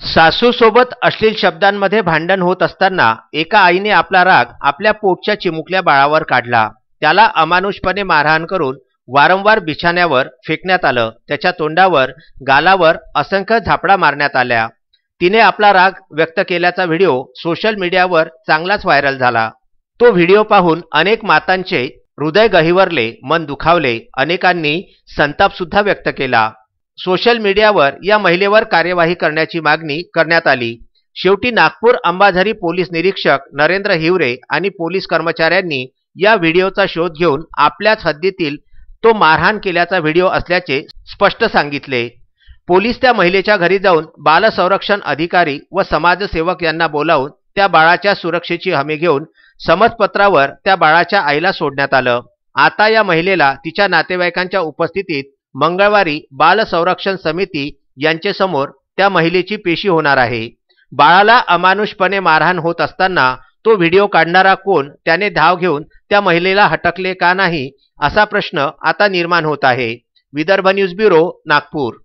सासू सोबत अश्लील शब्दांमध्ये भांडण होत असताना एका आईने आपला राग आपल्या पोटच्या चिमुकल्या बाळावर काढला। त्याला अमानुषपणे मारहाण करून वारंवार बिछाण्यावर फेकण्यात आलं। त्याच्या तोंडावर, गालावर असंख्य झापडा मारण्यात आल्या। तिने आपला राग व्यक्त केल्याचा व्हिडिओ सोशल मीडियावर चांगलाच व्हायरल झाला। तो व्हिडिओ पाहून अनेक मातांचे हृदय गहिवरले, मन दुखावले। अनेकांनी संताप सुद्धा व्यक्त केला। सोशल मीडियावर या महिलेवर कार्यवाही करण्याची मागणी करण्यात आली। शेवटी नागपूर अंबाझरी पोलीस निरीक्षक नरेंद्र हिवरे आणि पोलीस कर्मचाऱ्यांनी या व्हिडिओचा शोध घेऊन आपल्याच हद्दीतील तो मारहाण केल्याचा व्हिडिओ असल्याचे स्पष्ट सांगितले। पोलीस त्या महिलेच्या घरी जाऊन बाल संरक्षण अधिकारी व समाजसेवक यांना बोलावून त्या बाळाच्या सुरक्षेची हमी घेऊन समजपत्रावर त्या बाळाच्या आईला सोडण्यात आलं। आता या महिलेला तिच्या नातेवाईकांच्या उपस्थितीत मंगळवारी बाल संरक्षण समिती यांच्यासमोर त्या महिलेची पेशी होणार आहे। बाळाला अमानुषपणे मारहाण होत असताना तो व्हिडिओ काढणारा कोण, त्याने धाव घेऊन त्या महिलेला हटकले का नाही, असा प्रश्न आता निर्माण होत आहे। Vidarbha news bureau, Nagpur.